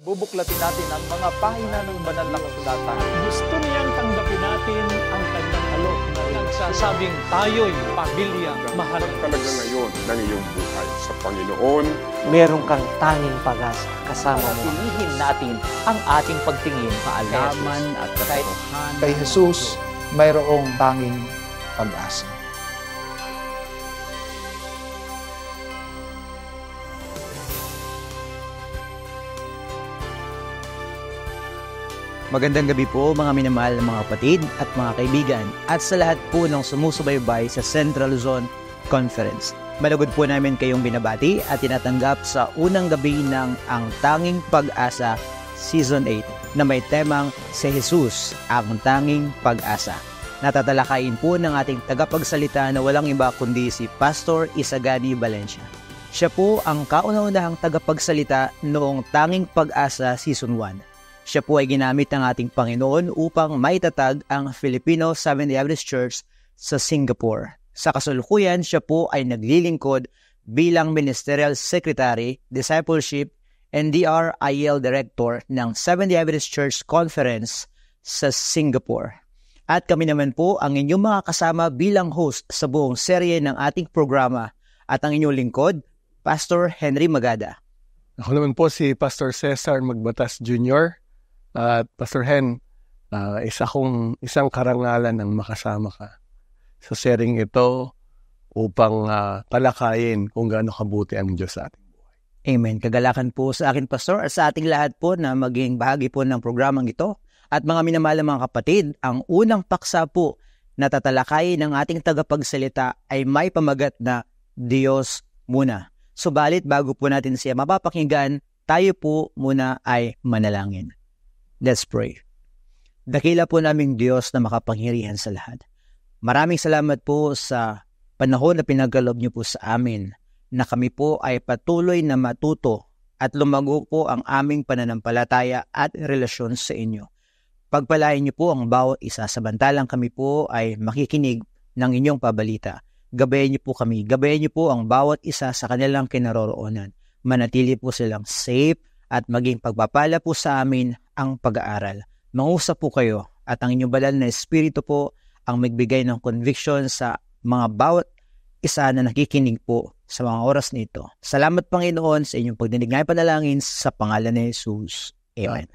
Bubuklatin natin ang mga pahina ng banal na kasulatan. Gusto niyang tanggapin natin ang kanyang alok na Nagsasabing tayo'y pamilya mahal. Talaga ngayon ng iyong buhay sa Panginoon. Meron kang tanging pag-asa kasama mo. Pilihin natin ang ating pagtingin kaalaman at katotohanan. Kay Jesus, mayroong tanging pag-asa. Magandang gabi po mga minamahal na mga kapatid at mga kaibigan at sa lahat po ng sumusubaybay sa Central Luzon Conference. Malugod po namin kayong binabati at tinatanggap sa unang gabi ng Ang Tanging Pag-asa Season 8 na may temang Si Jesus, ang Tanging Pag-asa. Natatalakayin po ng ating tagapagsalita na walang iba kundi si Pastor Isagani Valencia. Siya po ang kauna-unahang tagapagsalita noong Tanging Pag-asa Season 1. Siya po ay ginamit ng ating Panginoon upang maitatag ang Filipino Seventh-day Adventist Church sa Singapore. Sa kasalukuyan, siya po ay naglilingkod bilang Ministerial Secretary, Discipleship, and DRIL Director ng Seventh-day Adventist Church Conference sa Singapore. At kami naman po ang inyong mga kasama bilang host sa buong serye ng ating programa at ang inyong lingkod, Pastor Henry Magada. Ako naman po si Pastor Cesar Magbatas Jr. At Pastor Hen, isang karangalan ang makasama ka sa sharing ito upang talakayin kung gaano kabuti ang Diyos sa ating buhay. Amen. Kagalakan po sa akin, Pastor, at sa ating lahat po na maging bahagi po ng programang ito. At mga minamahal na mga kapatid, ang unang paksa po na tatalakayin ng ating tagapagsalita ay may pamagat na Diyos muna. Subalit bago po natin siya mapapakinggan, tayo po muna ay manalangin. Let's pray. Dakila po naming Diyos na makapangyarihan sa lahat. Maraming salamat po sa panahon na pinagkaloob niyo po sa amin na kami po ay patuloy na matuto at lumago po ang aming pananampalataya at relasyon sa inyo. Pagpalain niyo po ang bawat isa samantalang kami po ay makikinig ng inyong pabalita. Gabayan niyo po kami, gabayan niyo po ang bawat isa sa kanilang kinaroroonan. Manatili po silang safe at maging pagpapala po sa amin ang pag-aaral. Mangusap po kayo at ang inyong banal na espiritu po ang magbigay ng conviction sa mga bawat isa na nakikinig po sa mga oras nito. Salamat Panginoon sa inyong pagdinig na ipanalangin sa pangalan ni Jesus. Amen.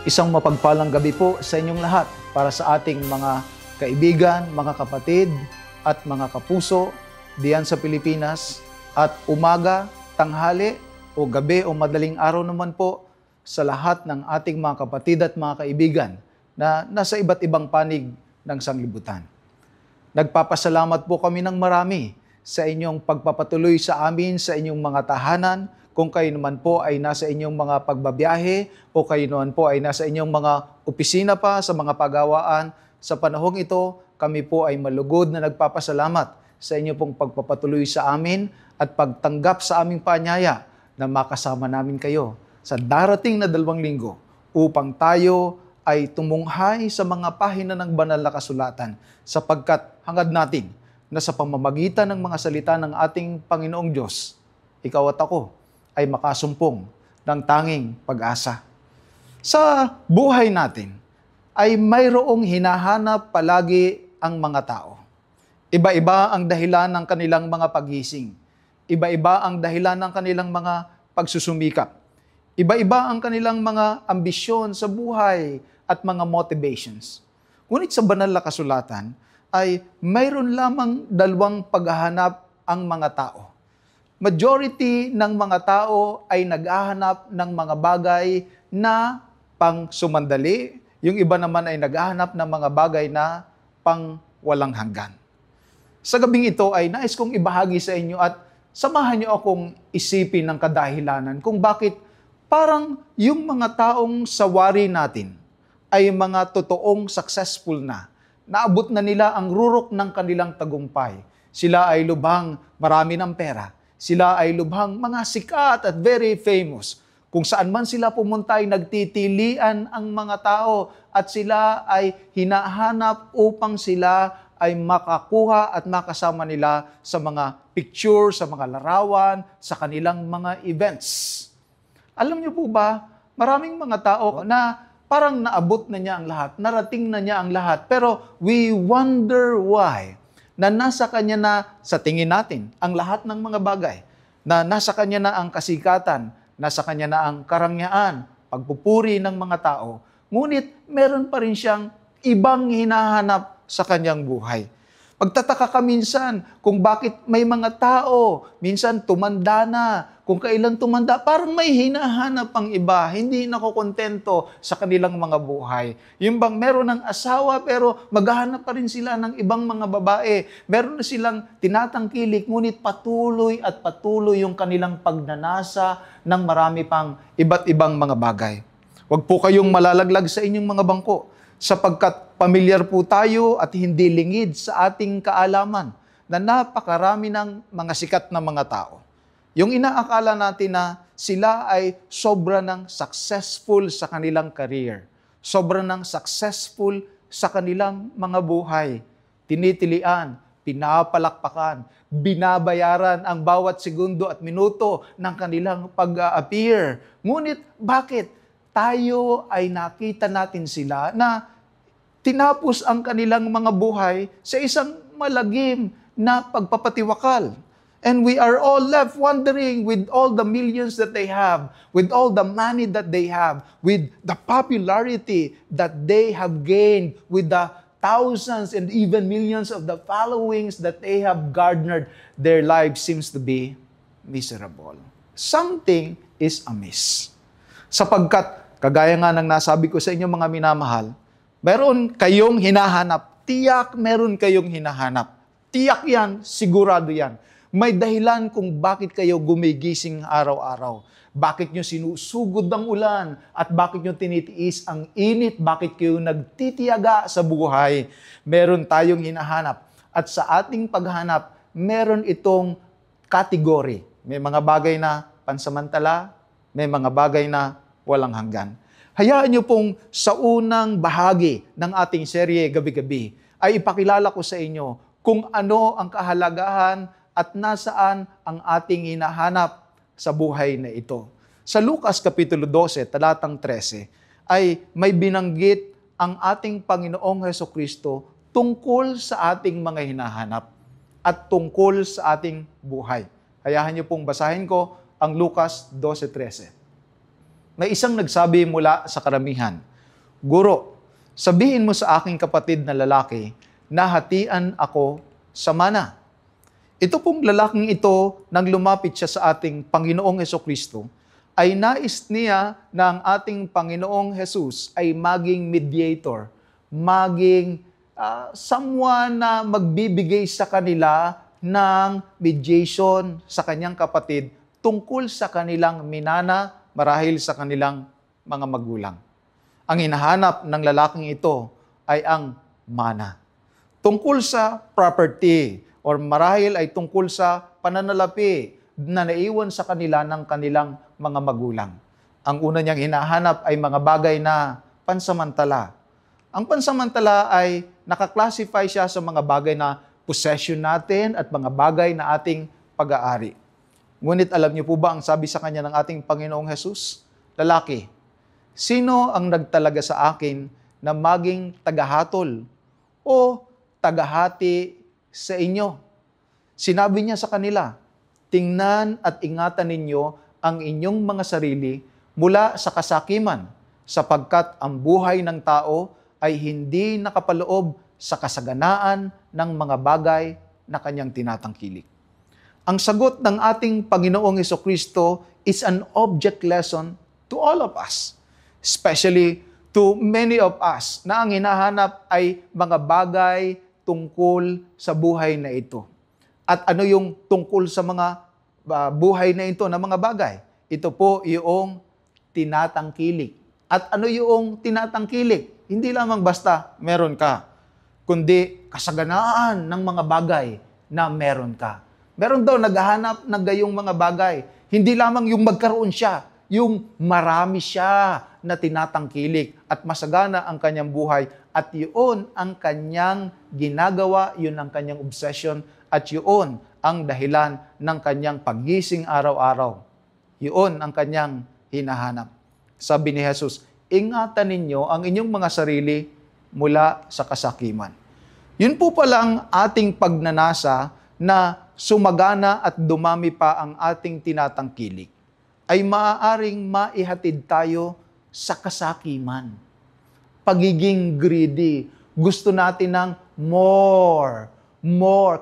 Isang mapagpalang gabi po sa inyong lahat para sa ating mga kaibigan, mga kapatid at mga kapuso diyan sa Pilipinas at umaga, tanghali o gabi o madaling araw naman po sa lahat ng ating mga kapatid at mga kaibigan na nasa iba't ibang panig ng sanglibutan. Nagpapasalamat po kami ng marami sa inyong pagpapatuloy sa amin sa inyong mga tahanan, kung kayo naman po ay nasa inyong mga pagbabiyahe o kayo naman po ay nasa inyong mga opisina pa sa mga pagawaan. Sa panahong ito, kami po ay malugod na nagpapasalamat sa inyo pong pagpapatuloy sa amin at pagtanggap sa aming paanyaya na makasama namin kayo sa darating na 2 linggo upang tayo ay tumunghay sa mga pahina ng banal na kasulatan sapagkat hangad natin na sa pamamagitan ng mga salita ng ating Panginoong Diyos, ikaw at ako ay makasumpong ng tanging pag-asa. Sa buhay natin, ay mayroong hinahanap palagi ang mga tao. Iba-iba ang dahilan ng kanilang mga pagising. Iba-iba ang dahilan ng kanilang mga pagsusumikap. Iba-iba ang kanilang mga ambisyon sa buhay at mga motivations. Ngunit sa banal na kasulatan, ay mayroon lamang 2 paghahanap ang mga tao. Majority ng mga tao ay naghahanap ng mga bagay na pang sumandali, yung iba naman ay naghahanap ng mga bagay na pang walang hanggan. Sa gabing ito ay nais kong ibahagi sa inyo at samahan niyo akong isipin ng kadahilanan kung bakit parang yung mga taong sawari natin ay mga totoong successful na. Naabot na nila ang rurok ng kanilang tagumpay. Sila ay lubhang marami ng pera. Sila ay lubhang mga sikat at very famous. Kung saan man sila pumunta ay nagtitilian ang mga tao at sila ay hinahanap upang sila ay makakuha at makasama nila sa mga picture, sa mga larawan, sa kanilang mga events. Alam niyo po ba, maraming mga tao na parang naabot na niya ang lahat, narating na niya ang lahat, pero we wonder why na nasa kanya na, sa tingin natin, ang lahat ng mga bagay, na nasa kanya na ang kasikatan, nasa kanya na ang karangyaan, pagpupuri ng mga tao, ngunit meron pa rin siyang ibang hinahanap sa kanyang buhay. Magtataka ka minsan kung bakit may mga tao, minsan tumanda na, kung kailan tumanda, parang may hinahanap ang iba, hindi nakokontento sa kanilang mga buhay. Yung bang meron ng asawa pero maghahanap pa rin sila ng ibang mga babae. Meron na silang tinatangkilik, ngunit patuloy at patuloy yung kanilang pagnanasa ng marami pang iba't ibang mga bagay. Huwag po kayong malalaglag sa inyong mga bangko, sapagkat pamilyar po tayo at hindi lingid sa ating kaalaman na napakarami ng mga sikat na mga tao. Yung inaakala natin na sila ay sobra ng successful sa kanilang career, sobra ng successful sa kanilang mga buhay. Tinitilian, pinapalakpakan, binabayaran ang bawat segundo at minuto ng kanilang pag-appear. Ngunit bakit tayo ay nakita natin sila na tinapos ang kanilang mga buhay sa isang malagim na pagpapatiwakal? And we are all left wondering with all the millions that they have, with all the money that they have, with the popularity that they have gained, with the thousands and even millions of the followings that they have garnered, their lives seems to be miserable. Something is amiss. Sapagkat, kagaya nga ng nasabi ko sa inyo mga minamahal, meron kayong hinahanap. Tiyak meron kayong hinahanap. Tiyak yan, sigurado yan. May dahilan kung bakit kayo gumigising araw-araw. Bakit nyo sinusugod ang ulan at bakit nyo tinitiis ang init, bakit kayo nagtitiyaga sa buhay. Meron tayong hinahanap. At sa ating paghanap, meron itong kategory. May mga bagay na pansamantala, may mga bagay na walang hanggan. Hayaan nyo pong sa unang bahagi ng ating serye gabi-gabi ay ipakilala ko sa inyo kung ano ang kahalagahan at nasaan ang ating hinahanap sa buhay na ito. Sa Lucas Kapitulo 12, talatang 13, ay may binanggit ang ating Panginoong Hesukristo tungkol sa ating mga hinahanap at tungkol sa ating buhay. Hayahan niyo pong basahin ko ang Lucas 12:13. May isang nagsabi mula sa karamihan, Guro, sabihin mo sa aking kapatid na lalaki na hatian ako sa mana. Ito pong lalaking ito, nang lumapit siya sa ating Panginoong Hesukristo, ay nais niya na ang ating Panginoong Jesus ay maging mediator, maging someone na magbibigay sa kanila ng mediation sa kanyang kapatid tungkol sa kanilang minana marahil sa kanilang mga magulang. Ang hinahanap ng lalaking ito ay ang mana. Tungkol sa property or marahil ay tungkol sa pananalapi na naiwan sa kanila ng kanilang mga magulang. Ang una niyang hinahanap ay mga bagay na pansamantala. Ang pansamantala ay nakaklasify siya sa mga bagay na possession natin at mga bagay na ating pag-aari. Ngunit alam niyo po ba ang sabi sa kanya ng ating Panginoong Jesus? Lalaki, sino ang nagtalaga sa akin na maging tagahatol o tagahati sa inyo? Sinabi niya sa kanila, tingnan at ingatan ninyo ang inyong mga sarili mula sa kasakiman, sapagkat ang buhay ng tao ay hindi nakapaloob sa kasaganaan ng mga bagay na kanyang tinatangkilik. Ang sagot ng ating Panginoong Hesukristo is an object lesson to all of us, especially to many of us na ang hinahanap ay mga bagay tungkol sa buhay na ito. At ano yung tungkol sa mga buhay na ito na mga bagay? Ito po yung tinatangkilik. At ano yung tinatangkilik? Hindi lamang basta meron ka, kundi kasaganaan ng mga bagay na meron ka. Meron daw naghahanap ng gayong mga bagay. Hindi lamang yung magkaroon siya, yung marami siya na tinatangkilik at masagana ang kanyang buhay at yun ang kanyang ginagawa, yun ang kanyang obsession at yun ang dahilan ng kanyang paggising araw-araw. Yun ang kanyang hinahanap. Sabi ni Jesus, ingatan ninyo ang inyong mga sarili mula sa kasakiman. Yun po palang ating pagnanasa na sumagana at dumami pa ang ating tinatangkilik ay maaaring maihatid tayo sa kasakiman. Pagiging greedy. Gusto natin ng more.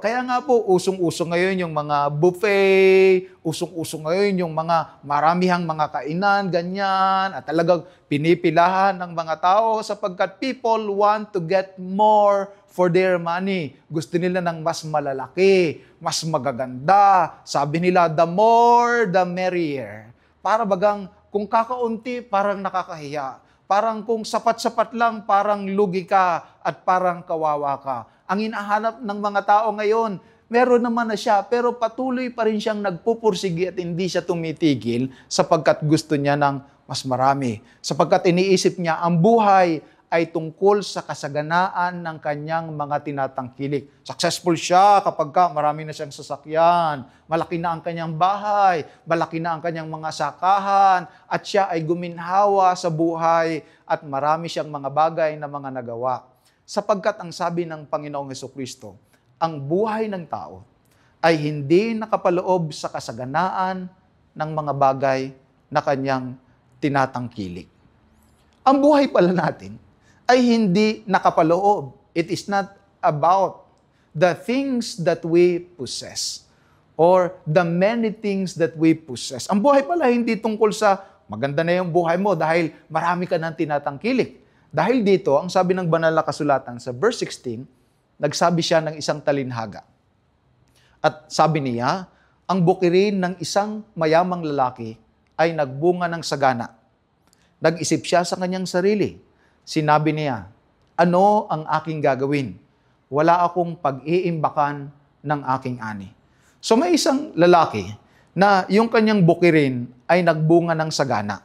Kaya nga po, usong-usong ngayon yung mga buffet, usong-usong ngayon yung mga maramihang mga kainan, ganyan, at talagang pinipilahan ng mga tao sapagkat people want to get more for their money. Gusto nila ng mas malalaki, mas magaganda. Sabi nila, the more, the merrier. Para bagang kung kakaunti, parang nakakahiya. Parang kung sapat-sapat lang, parang lugi ka at parang kawawa ka. Ang hinahanap ng mga tao ngayon, meron naman na siya, pero patuloy pa rin siyang nagpupursigi at hindi siya tumitigil sapagkat gusto niya ng mas marami. Sapagkat iniisip niya, ang buhay ay tungkol sa kasaganaan ng kanyang mga tinatangkilik. Successful siya kapag marami na siyang sasakyan, malaki na ang kanyang bahay, malaki na ang kanyang mga sakahan, at siya ay guminhawa sa buhay at marami siyang mga bagay na mga nagawa. Sapagkat ang sabi ng Panginoong Hesukristo, ang buhay ng tao ay hindi nakapaloob sa kasaganaan ng mga bagay na kanyang tinatangkilik. Ang buhay pala natin ay hindi nakapaloob. It is not about the things that we possess or the many things that we possess. Ang buhay pala hindi tungkol sa maganda na yung buhay mo dahil marami ka ng tinatangkilik. Dahil dito, ang sabi ng banal na kasulatan sa verse 16, nagsabi siya ng isang talinhaga. At sabi niya, ang bukirin ng isang mayamang lalaki ay nagbunga ng sagana. Nag-isip siya sa kanyang sarili. Sinabi niya, ano ang aking gagawin? Wala akong pag-iimbakan ng aking ani. So may isang lalaki na yung kanyang bukirin ay nagbunga ng sagana.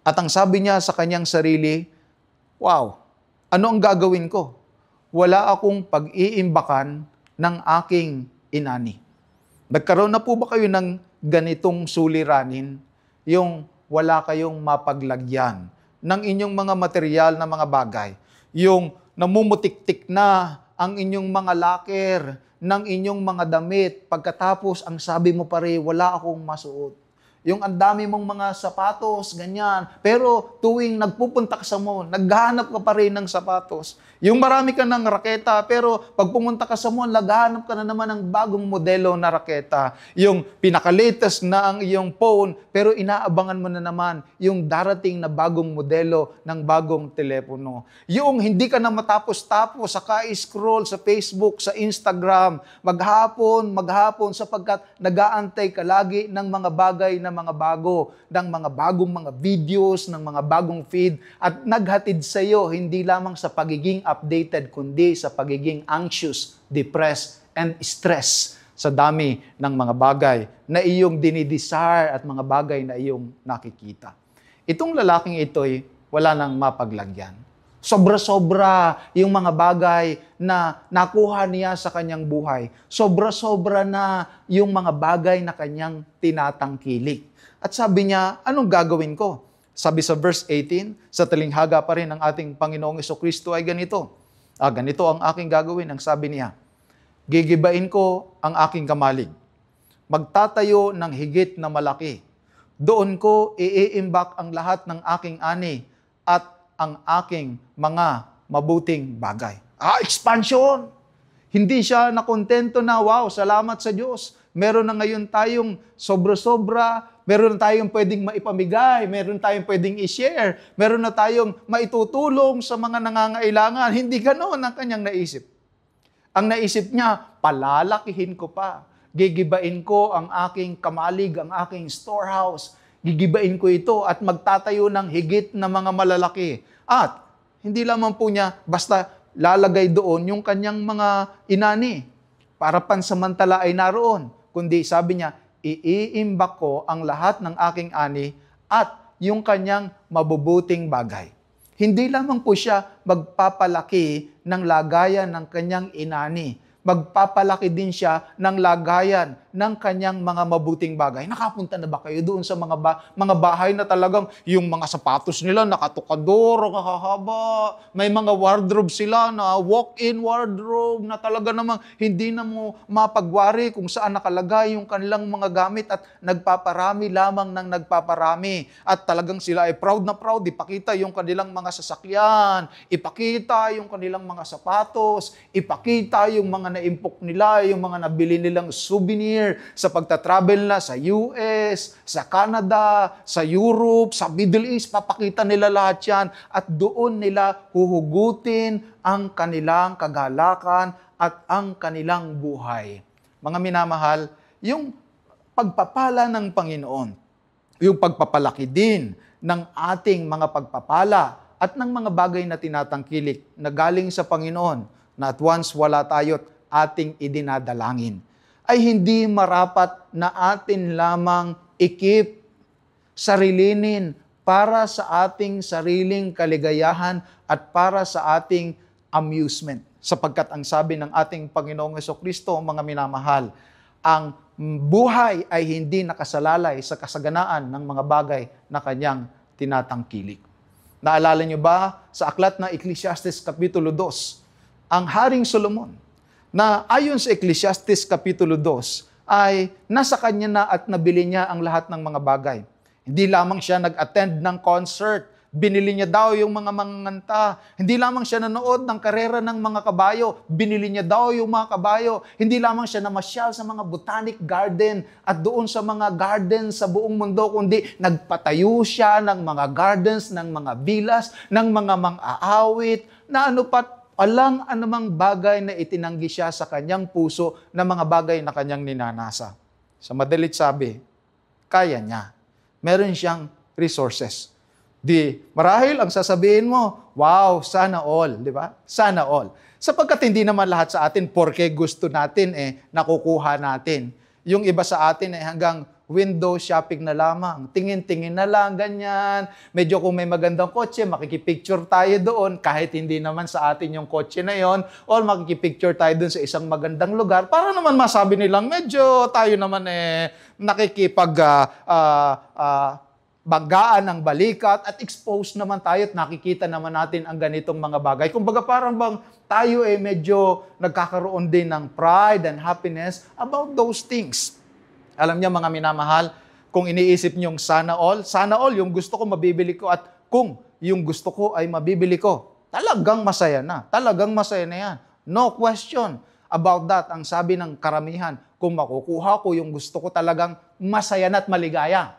At ang sabi niya sa kanyang sarili, wow, ano ang gagawin ko? Wala akong pag-iimbakan ng aking inani. Nagkaroon na po ba kayo ng ganitong suliranin? Yung wala kayong mapaglagyan ng inyong mga material na mga bagay. Yung namumutik-tik na ang inyong mga locker, ng inyong mga damit. Pagkatapos, ang sabi mo pa rin, wala akong masuot. Yung ang dami mong mga sapatos, ganyan. Pero tuwing nagpupunta ka sa mall, naghahanap ka pa rin ng sapatos. Yung marami ka ng raketa, pero pag pumunta ka sa mall, naghahanap ka na naman ng bagong modelo na raketa. Yung pinaka-latest na ang iyong phone, pero inaabangan mo na naman yung darating na bagong modelo ng bagong telepono. Yung hindi ka na matapos-tapos sa ka-scroll sa Facebook, sa Instagram, maghapon, sapagkat nag-aantay ka lagi ng mga bagay na mga bago, ng mga bagong mga videos, ng mga bagong feed, at naghatid sa iyo hindi lamang sa pagiging updated, kundi sa pagiging anxious, depressed, and stress sa dami ng mga bagay na iyong dinidesire at mga bagay na iyong nakikita. Itong lalaking ito'y wala nang mapaglagyan. Sobra-sobra yung mga bagay na nakuha niya sa kanyang buhay. Sobra-sobra na yung mga bagay na kanyang tinatangkilik. At sabi niya, anong gagawin ko? Sabi sa verse 18, sa talinghaga pa rin ng ating Panginoong Jesucristo ay ganito. Ganito ang aking gagawin, ang sabi niya. Gigibain ko ang aking kamalig. Magtatayo ng higit na malaki. Doon ko iiimbak ang lahat ng aking ani at ang aking mga mabuting bagay. Expansion! Hindi siya nakontento na, wow, salamat sa Diyos. Meron na ngayon tayong sobra-sobra, meron na tayong pwedeng maipamigay, meron tayong pwedeng i-share, meron na tayong maitutulong sa mga nangangailangan. Hindi ganoon ang kanyang naisip. Ang naisip niya, palalakihin ko pa. Gigibain ko ang aking kamalig, ang aking storehouse. Gigibain ko ito at magtatayo ng higit na mga malalaki. At hindi lamang po niya basta lalagay doon yung kanyang mga inani para pansamantala ay naroon. Kundi sabi niya, iiimbak ko ang lahat ng aking ani at yung kanyang mabubuting bagay. Hindi lamang po siya magpapalaki ng lagayan ng kanyang inani. Magpapalaki din siya ng lagayan ng kanyang mga mabuting bagay. Nakapunta na ba kayo doon sa mga bahay na talagang yung mga sapatos nila nakatukador, nakahaba, may mga wardrobe sila na walk-in wardrobe na talaga namang hindi na mo mapagwari kung saan nakalagay yung kanilang mga gamit at nagpaparami lamang ng nagpaparami. At talagang sila ay proud na proud, ipakita yung kanilang mga sasakyan, ipakita yung kanilang mga sapatos, ipakita yung mga naimpok nila, yung mga nabili nilang souvenir sa pagta-travel na sa US, sa Canada, sa Europe, sa Middle East, papakita nila lahat yan at doon nila huhugutin ang kanilang kagalakan at ang kanilang buhay. Mga minamahal, yung pagpapala ng Panginoon, yung pagpapalaki din ng ating mga pagpapala at ng mga bagay na tinatangkilik na galing sa Panginoon na at once wala tayo't ating idinadalangin, ay hindi marapat na atin lamang ikip, sarilinin para sa ating sariling kaligayahan at para sa ating amusement. Sapagkat ang sabi ng ating Panginoong Jesucristo, mga minamahal, ang buhay ay hindi nakasalalay sa kasaganaan ng mga bagay na kanyang tinatangkilik. Naalala niyo ba sa aklat na Ecclesiastes Kapitulo 2, ang Haring Solomon, na ayon sa Ecclesiastes Kapitulo 2, ay nasa kanya na at nabili niya ang lahat ng mga bagay. Hindi lamang siya nag-attend ng concert, binili niya daw yung mga manganganta. Hindi lamang siya nanood ng karera ng mga kabayo, binili niya daw yung mga kabayo. Hindi lamang siya namasyal sa mga botanic garden at doon sa mga gardens sa buong mundo, kundi nagpatayo siya ng mga gardens, ng mga villas, ng mga mang-aawit, na ano pat alang anumang bagay na itinanggi siya sa kanyang puso na mga bagay na kanyang ninanasa. Sa madalit sabi, kaya niya. Meron siyang resources. Marahil ang sasabihin mo, wow, sana all, di ba? Sana all. Sapagkat hindi naman lahat sa atin, porke gusto natin, nakukuha natin. Yung iba sa atin hanggang window shopping na lamang. Tingin-tingin na lang, ganyan. Medyo kung may magandang kotse, makikipicture tayo doon, kahit hindi naman sa atin yung kotse na yon, or makikipicture tayo doon sa isang magandang lugar, para naman masabi nilang, medyo tayo naman banggaan ng balikat at expose naman tayo at nakikita naman natin ang ganitong mga bagay. Kumbaga parang bang tayo medyo nagkakaroon din ng pride and happiness about those things. Alam niyo mga minamahal, Kung iniisip niyong sana all yung gusto ko mabibili ko, at kung yung gusto ko ay mabibili ko, talagang masaya na. Talagang masaya na yan. No question about that. Ang sabi ng karamihan, kung makukuha ko yung gusto ko, talagang masaya na at maligaya.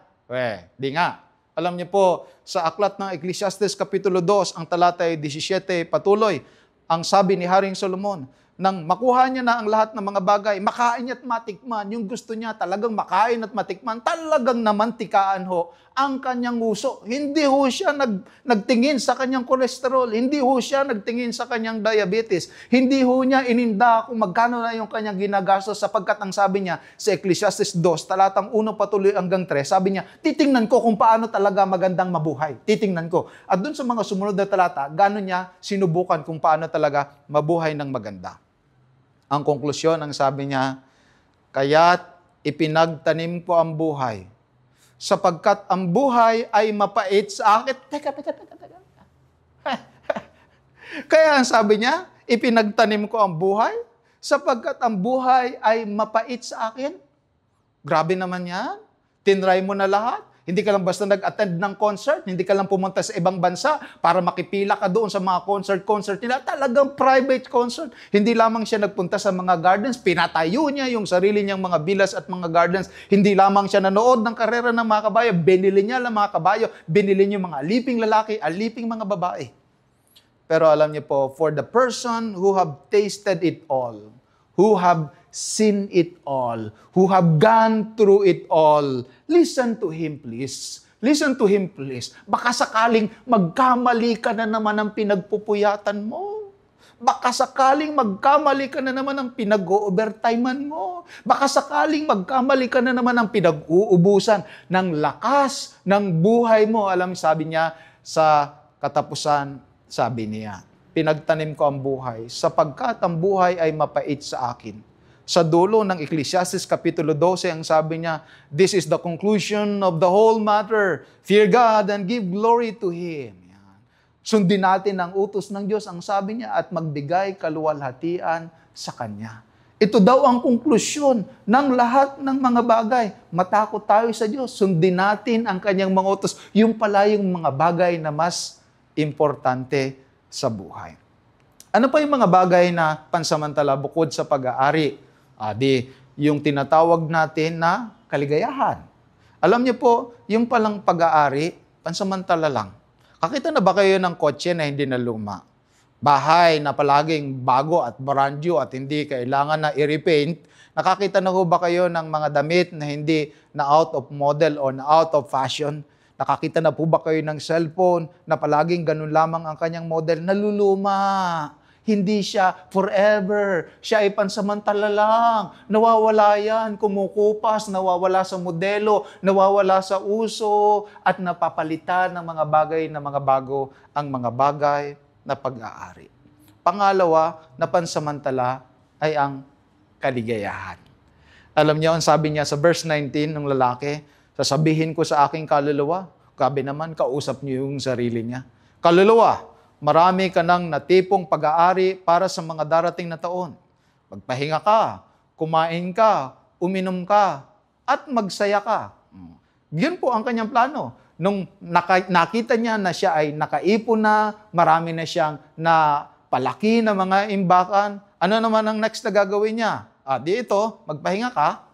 Di nga. Alam niyo po, sa aklat ng Ecclesiastes Kapitulo 2, ang talata ay 17, patuloy, ang sabi ni Haring Solomon, nang makuha niya na ang lahat ng mga bagay, makain at matikman, yung gusto niya talagang makain at matikman, talagang namantikaan ho ang kanyang uso. Hindi ho siya nagtingin sa kanyang kolesterol, hindi ho siya nagtingin sa kanyang diabetes, hindi ho niya ininda kung magkano na yung kanyang ginagastos, sapagkat ang sabi niya sa Ecclesiastes 2, talatang 1 patuloy hanggang 3, sabi niya, titingnan ko kung paano talaga magandang mabuhay. Titingnan ko. At dun sa mga sumunod na talata, gano'n niya sinubukan kung paano talaga mabuhay ng maganda. Ang konklusyon, ang sabi niya, kaya't ipinagtanim ko ang buhay, sapagkat ang buhay ay mapait sa akin. Teka. Kaya ang sabi niya, ipinagtanim ko ang buhay, sapagkat ang buhay ay mapait sa akin. Grabe naman yan. Tinry mo na lahat. Hindi ka lang basta nag-attend ng concert, hindi ka lang pumunta sa ibang bansa para makipila ka doon sa mga concert nila. Talagang private concert. Hindi lamang siya nagpunta sa mga gardens, pinatayo niya yung sarili niyang mga villas at mga gardens. Hindi lamang siya nanood ng karera ng mga kabayo, binili niya lang mga kabayo, binili niya mga aliping lalaki, aliping mga babae. Pero alam niyo po, for the person who have tasted it all, who have seen it all, who have gone through it all, listen to him please. Listen to him please. Baka sakaling magkamali ka na naman ng pinagpupuyatan mo. Baka sakaling magkamali ka na naman ng pinag-overtimean mo. Baka sakaling magkamali ka na naman ng pinag-uubusan ng lakas ng buhay mo. Alam, sabi niya sa katapusan, sabi niya, pinagtanim ko ang buhay sapagkat ang buhay ay mapait sa akin. Sa dulo ng Ecclesiastes Kapitulo 12, ang sabi niya, this is the conclusion of the whole matter. Fear God and give glory to Him. Yan. Sundin natin ang utos ng Diyos, ang sabi niya, at magbigay kaluwalhatian sa Kanya. Ito daw ang konklusyon ng lahat ng mga bagay. Matakot tayo sa Diyos. Sundin natin ang Kanyang mga utos. Yung pala yung mga bagay na mas importante sa buhay. Ano pa yung mga bagay na pansamantala bukod sa pag-aari? Yung tinatawag natin na kaligayahan. Alam niyo po, yung palang pag-aari, pansamantala lang. Kakita na ba kayo ng kotse na hindi na luma? Bahay na palaging bago at brand new at hindi kailangan na i-repaint? Nakakita na ho ba kayo ng mga damit na hindi na out of model o na out of fashion? Nakakita na po ba kayo ng cellphone na palaging ganun lamang ang kanyang model? Naluluma. Hindi siya forever. Siya ay pansamantala lang. Nawawala yan, kumukupas, nawawala sa modelo, nawawala sa uso, at napapalitan ng mga bagay na mga bago ang mga bagay na pag-aari. Pangalawa, na pansamantala ay ang kaligayahan. Alam niyo, ang sabi niya sa verse 19 ng lalaki, sasabihin ko sa aking kaluluwa, grabe naman, kausap niyo yung sarili niya. Kaluluwa, marami ka ng natipong pag-aari para sa mga darating na taon. Magpahinga ka, kumain ka, uminom ka, at magsaya ka. Yun po ang kanyang plano. Nung nakita niya na siya ay nakaipon na, marami na siyang napalaki na mga imbakan, ano naman ang next na gagawin niya? Di ito, magpahinga ka,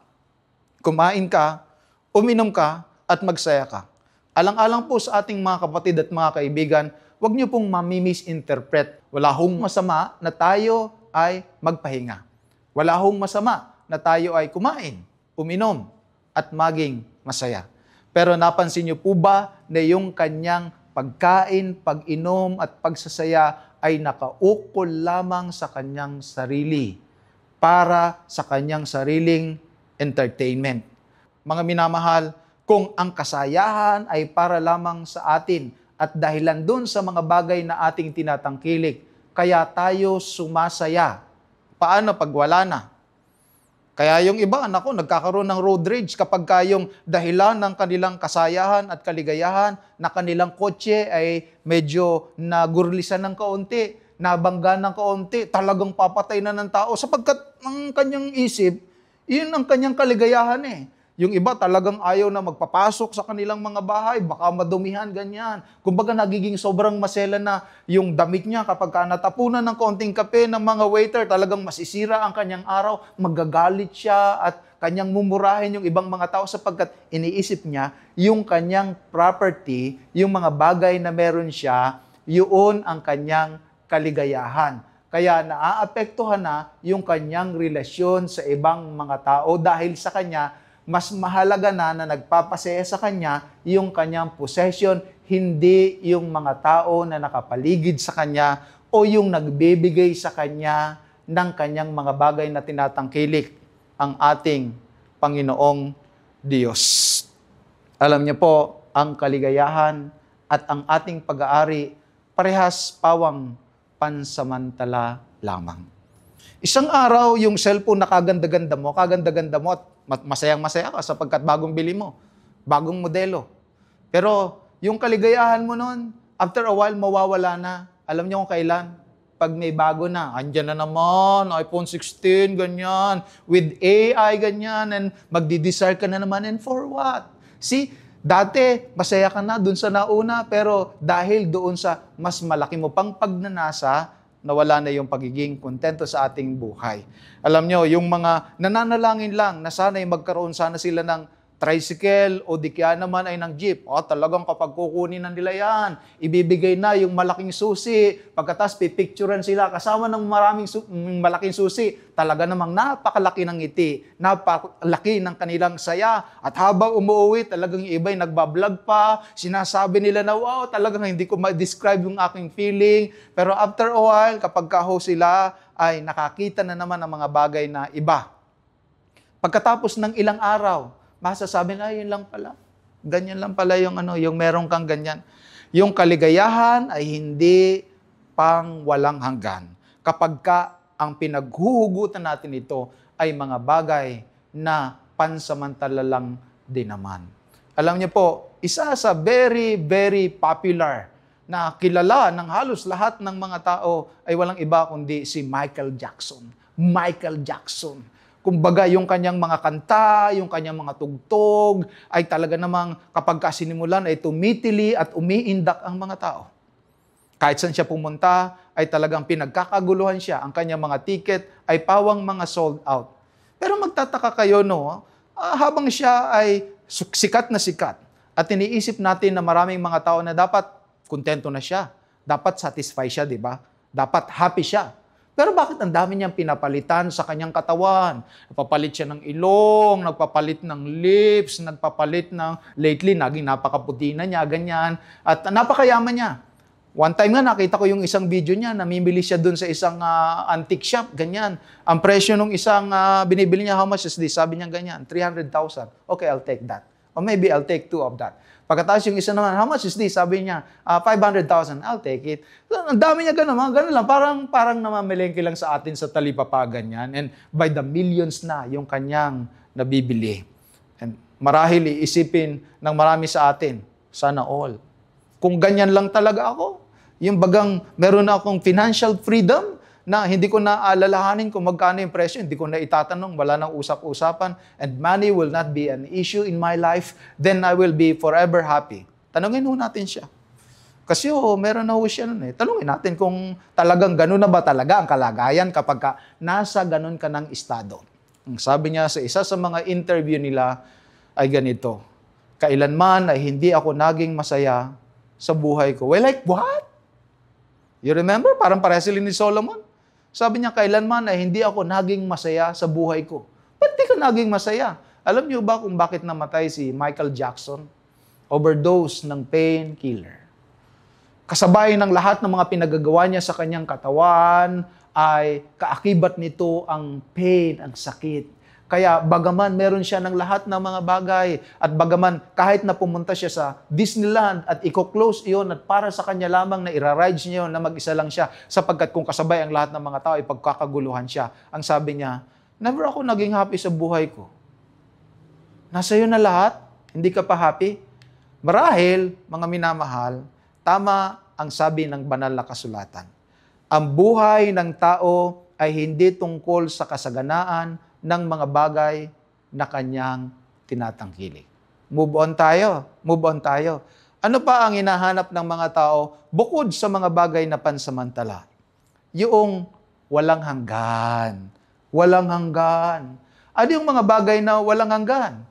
kumain ka, uminom ka, at magsaya ka. Alang-alang po sa ating mga kapatid at mga kaibigan, huwag niyo pong mami-misinterpret. Wala hong masama na tayo ay magpahinga. Wala hong masama na tayo ay kumain, uminom, at maging masaya. Pero napansin niyo po ba na yung kanyang pagkain, pag-inom, at pagsasaya ay nakaukol lamang sa kanyang sarili para sa kanyang sariling entertainment? Mga minamahal, kung ang kasayahan ay para lamang sa atin at dahilan dun sa mga bagay na ating tinatangkilik, kaya tayo sumasaya. Paano pag wala na? Kaya yung iba, nagkakaroon ng road rage kapag yung dahilan ng kanilang kasayahan at kaligayahan na kanilang kotse ay medyo nagurlisan ng kaunti, nabangga ng kaunti, talagang papatay na ng tao sapagkat ang kanyang isip, yun ang kanyang kaligayahan eh. Yung iba talagang ayaw na magpapasok sa kanilang mga bahay, baka madumihan, ganyan. Kumbaga nagiging sobrang masela na yung damit niya kapag natapunan ng konting kape ng mga waiter, talagang masisira ang kanyang araw, magagalit siya at kanyang mumurahin yung ibang mga tao sapagkat iniisip niya yung kanyang property, yung mga bagay na meron siya, yun ang kanyang kaligayahan. Kaya naaapektuhan na yung kanyang relasyon sa ibang mga tao dahil sa kanya, mas mahalaga na nagpapasaya sa kanya yung kanyang possession, hindi yung mga tao na nakapaligid sa kanya o yung nagbibigay sa kanya ng kanyang mga bagay na tinatangkilik, ang ating Panginoong Diyos. Alam niyo po, ang kaligayahan at ang ating pag-aari parehas pawang pansamantala lamang. Isang araw, yung cellphone na kaganda-ganda mo at masayang-masaya ka sapagkat bagong bili mo, bagong modelo. Pero yung kaligayahan mo nun, after a while, mawawala na. Alam niyo kung kailan? Pag may bago na. Andyan na naman, iPhone 16, ganyan. With AI, ganyan. And magdi-desire ka na naman. And for what? See, dati, masaya ka na dun sa nauna, pero dahil doon sa mas malaki mo pang pagnanasa, nawala na yung pagiging kontento sa ating buhay. Alam nyo, yung mga nananalangin lang na sana'y magkaroon sana sila ng tricycle o di kaya naman ay ng jeep. Talagang kapag kukunin na nila yan, ibibigay na yung malaking susi. Pagkatas, pipicturean sila kasama ng malaking susi. Talaga namang napakalaki ng ngiti, napakalaki ng kanilang saya. At habang umuwi, talagang yung iba'y nagbablog pa. Sinasabi nila na, wow, talagang hindi ko ma-describe yung aking feeling. Pero after a while, kapag kaho sila, ay nakakita na naman ng mga bagay na iba. Pagkatapos ng ilang araw, masasabi na, yun lang pala. Ganyan lang pala yung yung meron kang ganyan. Yung kaligayahan ay hindi pang walang hanggan. Kapag ang pinaghuhugutan natin ito ay mga bagay na pansamantala lang din naman. Alam niyo po, isa sa very, very popular na kilala ng halos lahat ng mga tao ay walang iba kundi si Michael Jackson. Michael Jackson. Kumbaga, yung kanyang mga kanta, yung kanyang mga tugtog, ay talaga namang kapag sinimulan ay tumitili at umiindak ang mga tao. Kahit saan siya pumunta, ay talagang pinagkakaguluhan siya. Ang kanyang mga ticket ay pawang mga sold out. Pero magtataka kayo, habang siya ay sikat na sikat, at iniisip natin na maraming mga tao na dapat kontento na siya, dapat satisfy siya, di ba? Dapat happy siya. Pero bakit ang dami niyang pinapalitan sa kanyang katawan? Nagpapalit siya ng ilong, nagpapalit ng lips, nagpapalit ng, lately, naging napakaputi na niya, ganyan. At napakayaman niya. One time nga, nakita ko yung isang video niya, namimili siya dun sa isang antique shop, ganyan. Ang presyo ng isang binibili niya, how much is this? Sabi niya ganyan, 300,000. Okay, I'll take that. Or maybe I'll take 2 of that. Pagkatapos yung isa naman, how much is this? Sabi niya, 500,000. I'll take it. So, ang dami niya ganun lang. Parang namamelengke lang sa atin sa talipapa, ganyan. And by the millions na yung kanyang nabibili. And marahil iisipin ng marami sa atin, sana all. Kung ganyan lang talaga ako, yung bagang meron na akong financial freedom, na hindi ko na alalahanin kung magkano yung presyo, hindi ko na itatanong, wala nang usap-usapan, and money will not be an issue in my life, then I will be forever happy. Tanungin ho natin siya. Kasi meron na ho siya nun eh. Tanungin natin kung talagang ganun na ba talaga ang kalagayan kapag nasa ganun ka ng estado. Ang sabi niya sa isa sa mga interview nila ay ganito, kailanman ay hindi ako naging masaya sa buhay ko. Well, like what? You remember? Parang pareha sila ni Solomon. Sabi niya, kailanman ay hindi ako naging masaya sa buhay ko. Ba't di ka naging masaya? Alam niyo ba kung bakit namatay si Michael Jackson? Overdose ng painkiller. Kasabay ng lahat ng mga pinagagawa niya sa kanyang katawan, ay kaakibat nito ang pain, ang sakit. Kaya bagaman meron siya ng lahat ng mga bagay at bagaman kahit na pumunta siya sa Disneyland at i-close iyon at para sa kanya lamang na ira-ride niya yun na mag-isa lang siya sapagkat kung kasabay ang lahat ng mga tao ay pagkakaguluhan siya. Ang sabi niya, never ako naging happy sa buhay ko. Nasa iyo na lahat, hindi ka pa happy? Marahil, mga minamahal, tama ang sabi ng banal na kasulatan. Ang buhay ng tao ay hindi tungkol sa kasaganaan ng mga bagay na kanyang tinatangkilik. Move on tayo. Move on tayo. Ano pa ang hinahanap ng mga tao bukod sa mga bagay na pansamantala? Yung walang hanggan. Walang hanggan. Ano yung mga bagay na walang hanggan?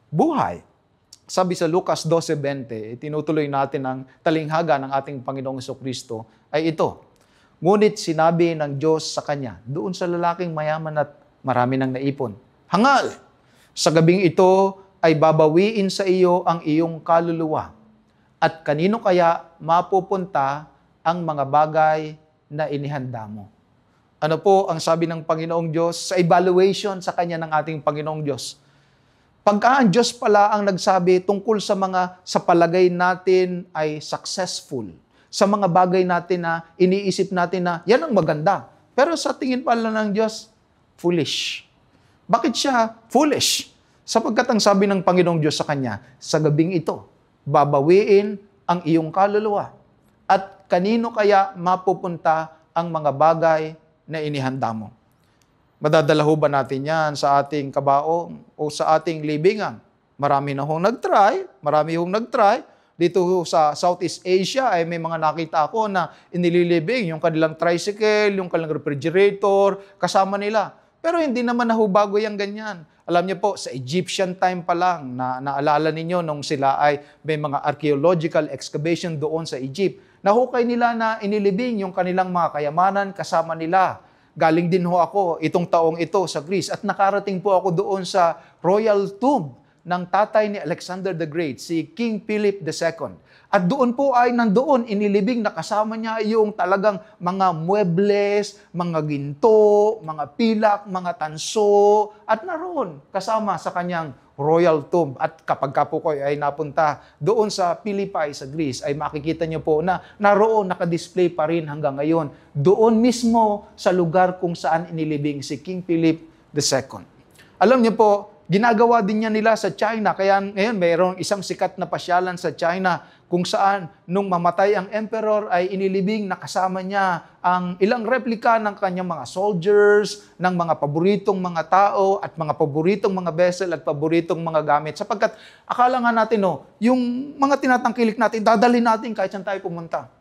Buhay. Sabi sa Lucas 12:20, tinutuloy natin ang talinghaga ng ating Panginoong Jesucristo, ay ito. Ngunit sinabi ng Diyos sa kanya, doon sa lalaking mayaman at marami nang naipon, hangal! Sa gabing ito ay babawiin sa iyo ang iyong kaluluwa. At kanino kaya mapupunta ang mga bagay na inihanda mo? Ano po ang sabi ng Panginoong Diyos sa evaluation sa kanya ng ating Panginoong Diyos? Pagka ang Diyos pala ang nagsabi tungkol sa mga sa palagay natin ay successful, sa mga bagay natin na iniisip natin na yan ang maganda. Pero sa tingin pala ng Diyos, foolish. Bakit siya foolish? Sapagkat ang sabi ng Panginoong Diyos sa kanya, sa gabing ito, babawiin ang iyong kaluluwa. At kanino kaya mapupunta ang mga bagay na inihanda mo? Madadala ho ba natin yan sa ating kabaong o sa ating libingan? Marami na hong nag-try. Dito sa Southeast Asia ay may mga nakita ako na inililibing yung kanilang tricycle, yung kanilang refrigerator, kasama nila. Pero hindi naman nahubago yung ganyan. Alam niyo po, sa Egyptian time pa lang, naalala ninyo nung sila ay may mga archaeological excavation doon sa Egypt, nahukay nila na inilibing yung kanilang mga kayamanan kasama nila. Galing din ho ako itong taong ito sa Greece at nakarating po ako doon sa royal tomb ng tatay ni Alexander the Great, si King Philip II. At doon po ay nandoon inilibing na kasama niya yung talagang mga muebles, mga ginto, mga pilak, mga tanso, at naroon kasama sa kanyang royal tomb. At kapag po kayo ay napunta doon sa Philippi, sa Greece, ay makikita niyo po na naroon nakadisplay pa rin hanggang ngayon. Doon mismo sa lugar kung saan inilibing si King Philip II. Alam niyo po, ginagawa din niya nila sa China. Kaya ngayon mayroong isang sikat na pasyalan sa China kung saan nung mamatay ang emperor ay inilibing na kasama niya ang ilang replika ng kanyang mga soldiers, ng mga paboritong mga tao at mga paboritong mga vessel at paboritong mga gamit. Sapagkat akala nga natin, yung mga tinatangkilik natin, dadalhin natin kahit saan tayo pumunta.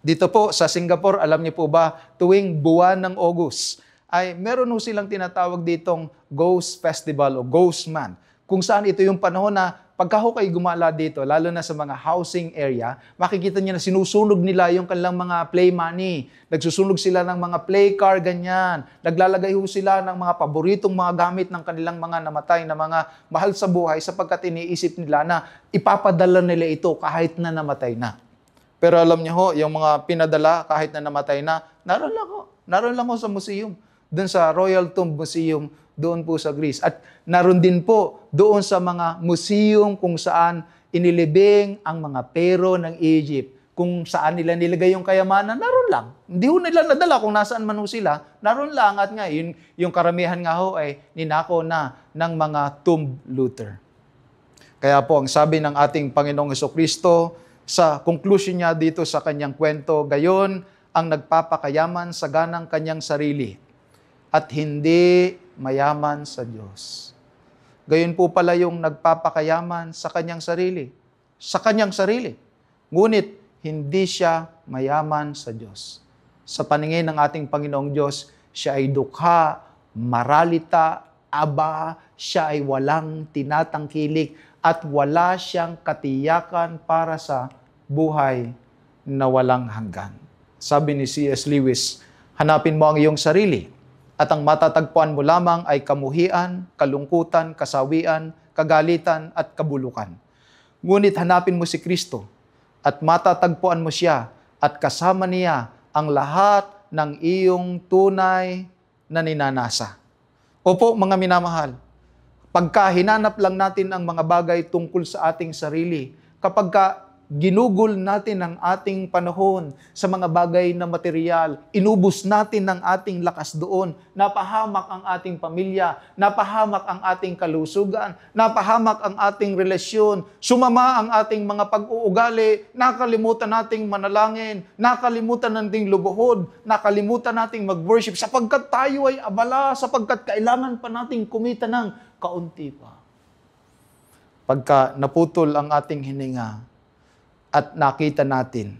Dito po sa Singapore, alam niyo po ba, tuwing buwan ng August, ay meron ho silang tinatawag ditong Ghost Festival o Ghost Man. Kung saan ito yung panahon na pagka ho kayo gumala dito, lalo na sa mga housing area, makikita niyo na sinusunog nila yung kanilang mga play money. Nagsusunog sila ng mga play car, ganyan. Naglalagay ho sila ng mga paboritong mga gamit ng kanilang mga namatay na mga mahal sa buhay sapagkat iniisip nila na ipapadala nila ito kahit na namatay na. Pero alam niyo ho, yung mga pinadala kahit na namatay na, naroon lang ho sa museum. Doon sa Royal Tomb Museum, doon po sa Greece. At naroon din po doon sa mga museum kung saan inilibing ang mga pero ng Egypt. Kung saan nila nilagay yung kayamanan, naroon lang. Hindi ho nila nadala kung nasaan man ho sila, naroon lang. At nga, yung karamihan nga ho ay ninako na ng mga tomb looter. Kaya po, ang sabi ng ating Panginoong Jesucristo, sa conclusion niya dito sa kanyang kwento, gayon ang nagpapakayaman sa ganang kanyang sarili at hindi mayaman sa Diyos. Gayon po pala yung nagpapakayaman sa kanyang sarili. Sa kanyang sarili. Ngunit, hindi siya mayaman sa Diyos. Sa paningin ng ating Panginoong Diyos, siya ay dukha, maralita, aba, siya ay walang tinatangkilik at wala siyang katiyakan para sa buhay na walang hanggan. Sabi ni C.S. Lewis, hanapin mo ang iyong sarili at ang matatagpuan mo lamang ay kamuhian, kalungkutan, kasawian, kagalitan at kabulukan. Ngunit hanapin mo si Kristo at matatagpuan mo siya at kasama niya ang lahat ng iyong tunay na ninanasa. Opo, mga minamahal, pagka hinanap lang natin ang mga bagay tungkol sa ating sarili, kapag ginugol natin ang ating panahon sa mga bagay na material, inubos natin ang ating lakas doon, napahamak ang ating pamilya, napahamak ang ating kalusugan, napahamak ang ating relasyon, sumama ang ating mga pag-uugali, nakalimutan nating manalangin, nakalimutan nating lubuhod, nakalimutan nating mag-worship sapagkat tayo ay abala, sapagkat kailangan pa nating kumita ng kaunti pa. pagka naputol ang ating hininga at nakita natin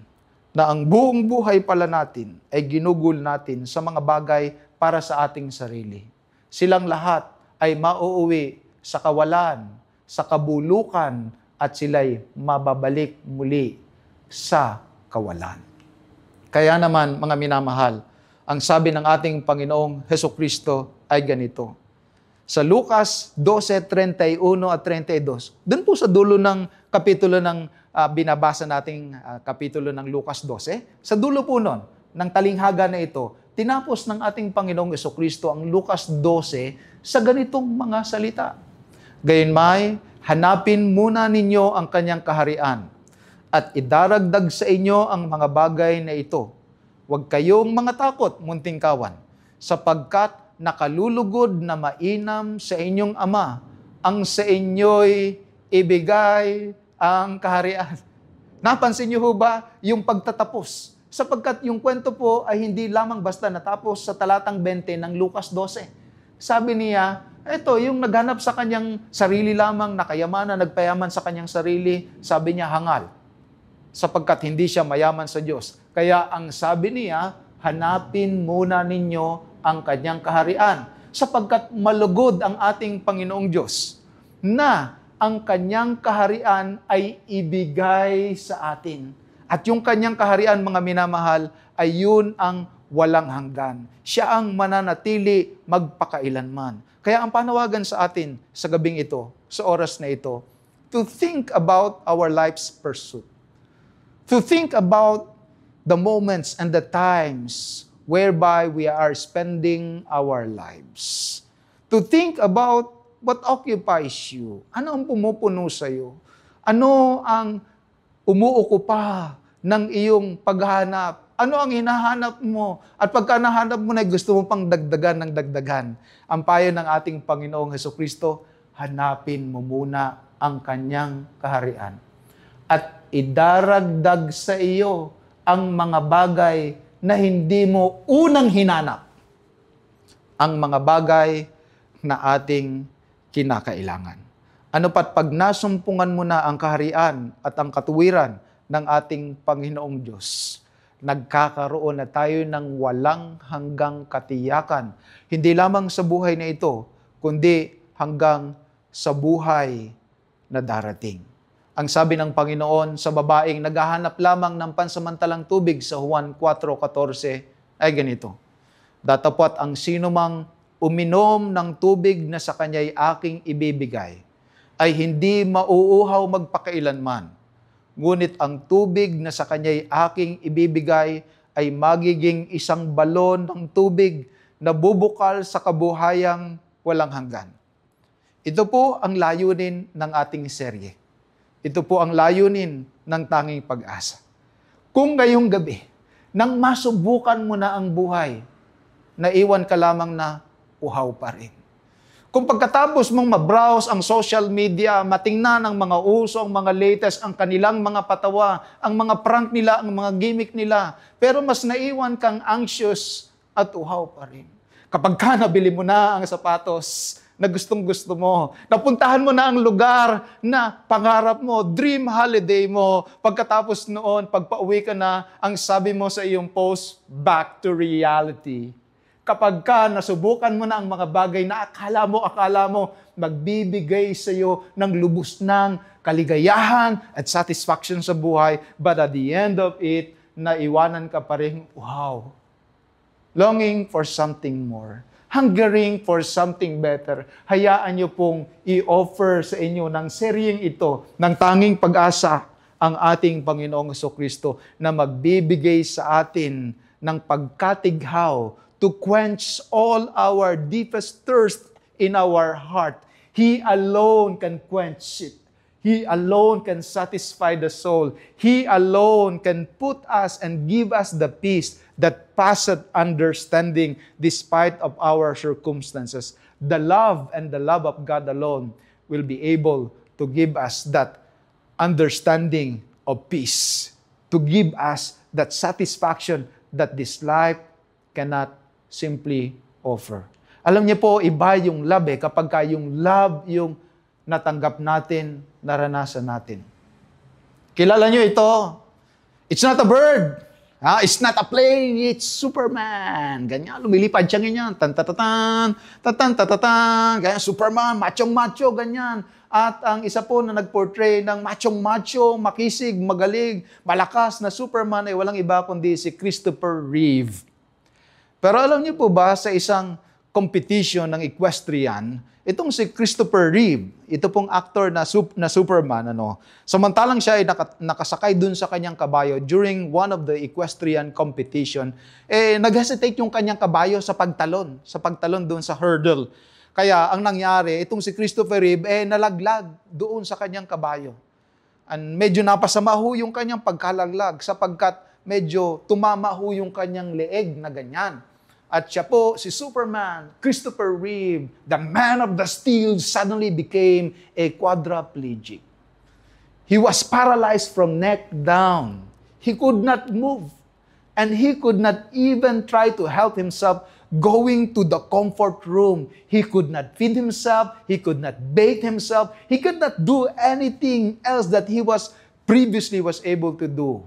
na ang buong buhay pala natin ay ginugol natin sa mga bagay para sa ating sarili. Silang lahat ay mauuwi sa kawalan, sa kabulukan, at sila'y mababalik muli sa kawalan. Kaya naman, mga minamahal, ang sabi ng ating Panginoong Hesukristo ay ganito. Sa Lucas 12:31 at 32, doon po sa dulo ng kapitulo ng binabasa nating kapitulo ng Lucas 12, sa dulo po nun, ng talinghaga na ito, tinapos ng ating Panginoong Hesukristo ang Lucas 12 sa ganitong mga salita. Gayunmay, hanapin muna ninyo ang kanyang kaharian at idaragdag sa inyo ang mga bagay na ito. Huwag kayong mga takot, munting kawan, sapagkat nakalulugod na mainam sa inyong Ama ang sa inyo'y ibigay ang kaharian. Napansin niyo ho ba yung pagtatapos? Sapagkat yung kwento po ay hindi lamang basta natapos sa talatang 20 ng Lucas 12. Sabi niya, ito, yung naghanap sa kanyang sarili lamang, nakayamanan, nagpayaman sa kanyang sarili, sabi niya, hangal. Sapagkat hindi siya mayaman sa Diyos. Kaya ang sabi niya, hanapin muna ninyo ang kanyang kaharian. Sapagkat malugod ang ating Panginoong Diyos na ang kanyang kaharian ay ibigay sa atin. At yung kanyang kaharian, mga minamahal, ay yun ang walang hanggan. Siya ang mananatili magpakailanman. Kaya ang panawagan sa atin sa gabing ito, sa oras na ito, to think about our life's pursuit. To think about the moments and the times whereby we are spending our lives. To think about what occupies you. Ano ang pumupuno sa iyo? Ano ang umuukupa ng iyong paghahanap? Ano ang hinahanap mo? At pagka nahanap mo na gusto mo pang dagdagan ng dagdagan. Ang payo ng ating Panginoong Hesukristo, hanapin mo muna ang kanyang kaharian. At idaragdag sa iyo ang mga bagay na hindi mo unang hinanap. Ang mga bagay na ating kinakailangan. Ano pat pag nasumpungan mo na ang kaharian at ang katuwiran ng ating Panginoong Diyos, nagkakaroon na tayo ng walang hanggang katiyakan. Hindi lamang sa buhay na ito, kundi hanggang sa buhay na darating. Ang sabi ng Panginoon sa babaeng naghahanap lamang ng pansamantalang tubig sa Juan 4:14 ay ganito. Datapwat ang sinumang uminom ng tubig na sa kanya'y aking ibibigay ay hindi mauuhaw magpakailanman. Ngunit ang tubig na sa kanya'y aking ibibigay ay magiging isang balon ng tubig na bubukal sa kabuhayang walang hanggan. Ito po ang layunin ng ating serye. Ito po ang layunin ng Tanging Pag-asa. Kung ngayong gabi, nang masubukan mo na ang buhay, naiwan ka lamang na uhaw pa rin. Kung pagkatapos mong mabrowse ang social media, matingnan ang mga uso, ang mga latest, ang kanilang mga patawa, ang mga prank nila, ang mga gimmick nila, pero mas naiwan kang anxious at uhaw pa rin. Kapag ka nabili mo na ang sapatos na gustong-gusto mo, napuntahan mo na ang lugar na pangarap mo, dream holiday mo, pagkatapos noon, pagpauwi ka na, ang sabi mo sa iyong post, back to reality. Kapag ka nasubukan mo na ang mga bagay na akala mo magbibigay sa iyo ng lubos ng kaligayahan at satisfaction sa buhay, but at the end of it, naiwanan ka pa rin, wow, longing for something more, hungering for something better. Hayaan niyo pong i-offer sa inyo ng seryeng ito, ng Tanging Pag-asa, ang ating Panginoong Hesukristo na magbibigay sa atin ng pagkatighaw to quench all our deepest thirst in our heart. He alone can quench it. He alone can satisfy the soul. He alone can put us and give us the peace that passeth understanding despite of our circumstances. The love and the love of God alone will be able to give us that understanding of peace, to give us that satisfaction that this life cannot simply offer. Alam niyo po, iba yung love kapag yung love yung natanggap natin naranasan natin. Kilala nyo ito? It's not a bird. It's not a plane. It's Superman. Ganyan, lumilipad siya ganyan. Tan-tatatan, tatan-tatatan. Ganyan, Superman, machong-macho, ganyan. At ang isa po na nag-portray ng machong-macho, makisig, magaling, malakas na Superman ay walang iba kundi si Christopher Reeve. Pero alam niyo po ba, sa isang competition ng equestrian, itong si Christopher Reeve, ito pong actor na Superman, samantalang siya ay nakasakay dun sa kanyang kabayo during one of the equestrian competition, nag-hesitate yung kanyang kabayo sa pagtalon dun sa hurdle. Kaya ang nangyari, itong si Christopher Reeve, nalaglag doon sa kanyang kabayo. And medyo napasama ho yung kanyang pagkalaglag sapagkat medyo tumama ho yung kanyang leeg na ganyan. At siya po, si Superman, Christopher Reeve, the man of the steel, suddenly became a quadriplegic. He was paralyzed from neck down. He could not move. And he could not even try to help himself going to the comfort room. He could not feed himself. He could not bathe himself. He could not do anything else that he was previously was able to do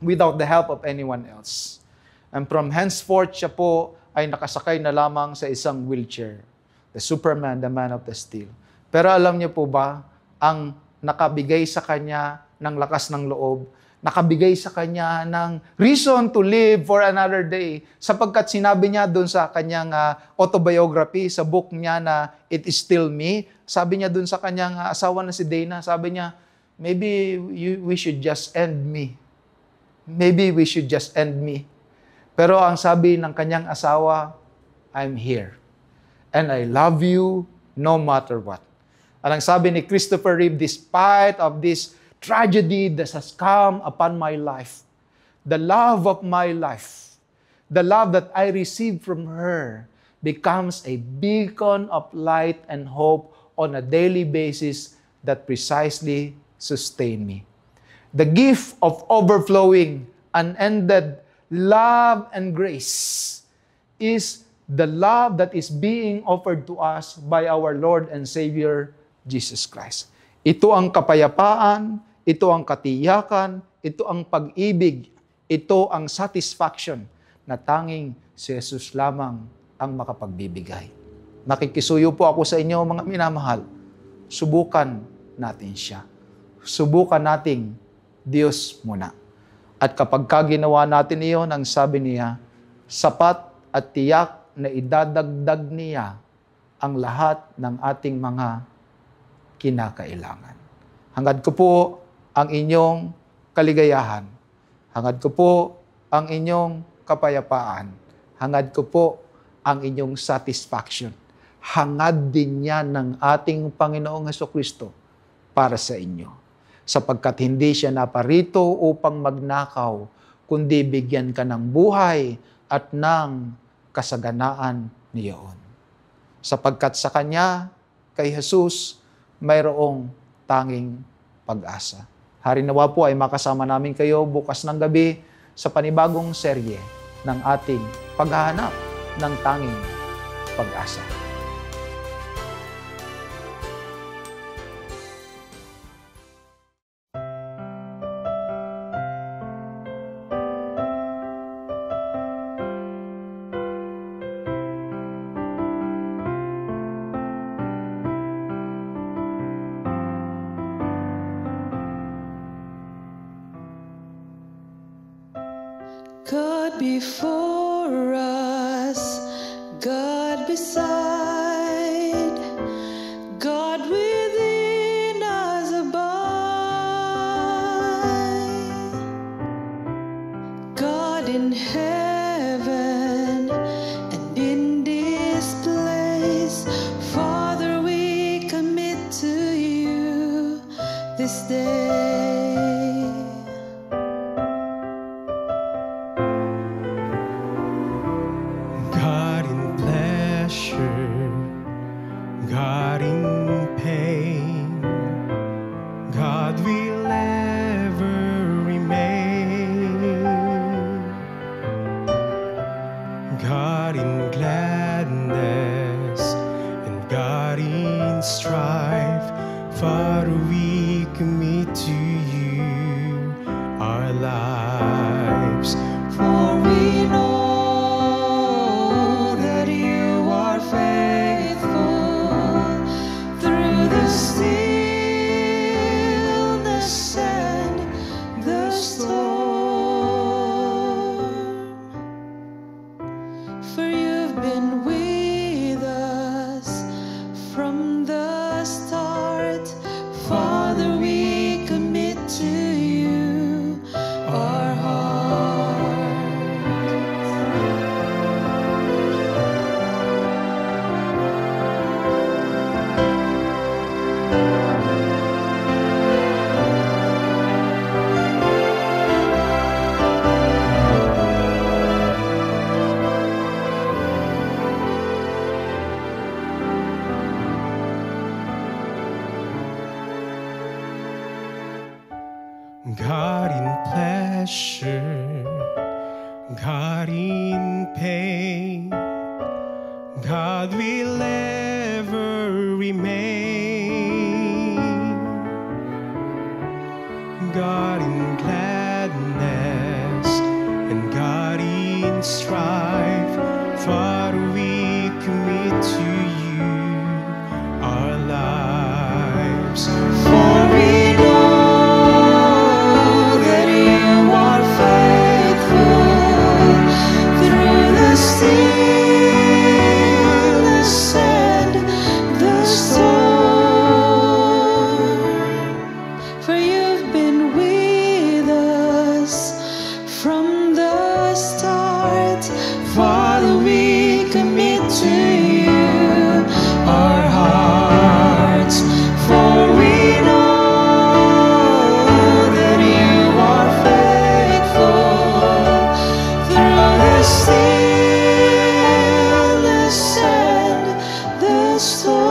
without the help of anyone else. And from henceforth, siya po ay nakasakay na lamang sa isang wheelchair. The Superman, the man of the steel. Pero alam niyo po ba, ang nakabigay sa kanya ng lakas ng loob, nakabigay sa kanya ng reason to live for another day, sapagkat sinabi niya doon sa kanyang autobiography, sa book niya na It Is Still Me, sabi niya doon sa kanyang asawa na si Dana, sabi niya, maybe we should just end me. Maybe we should just end me. Pero ang sabi ng kanyang asawa, I'm here. And I love you no matter what. Ang sabi ni Christopher Reeve, despite of this tragedy that has come upon my life, the love of my life, the love that I received from her, becomes a beacon of light and hope on a daily basis that precisely sustain me. The gift of overflowing, unended love and grace is the love that is being offered to us by our Lord and Savior, Jesus Christ. Ito ang kapayapaan, ito ang katiyakan, ito ang pag-ibig, ito ang satisfaction na tanging si Jesus lamang ang makapagbibigay. Nakikisuyo po ako sa inyo, mga minamahal. Subukan natin siya. Subukan nating Diyos muna. At kapag ginawa natin iyon, ang sabi niya, sapat at tiyak na idadagdag niya ang lahat ng ating mga kinakailangan. Hangad ko po ang inyong kaligayahan. Hangad ko po ang inyong kapayapaan. Hangad ko po ang inyong satisfaction. Hangad din yan ng ating Panginoong Hesukristo para sa inyo. Sapagkat hindi siya naparito upang magnakaw, kundi bigyan ka ng buhay at ng kasaganaan niyon. Sapagkat sa Kanya, kay Jesus, mayroong tanging pag-asa. Hari nawa po ay makasama namin kayo bukas ng gabi sa panibagong serye ng ating paghahanap ng tanging pag-asa. God before us, God beside, God within us abide, God in heaven and in this place, Father, we commit to you this day. God in pain, God will ever remain. God in gladness and God in strife, Father, we God in pleasure, God in pain, God will ever remain. God in gladness and God in strife, Father, we commit to you our lives. For we know that you are faithful through the stillness and the storm. For you've been with us from the start. Father, we commit to you our hearts. For we know that you are faithful through the stillness and the storm.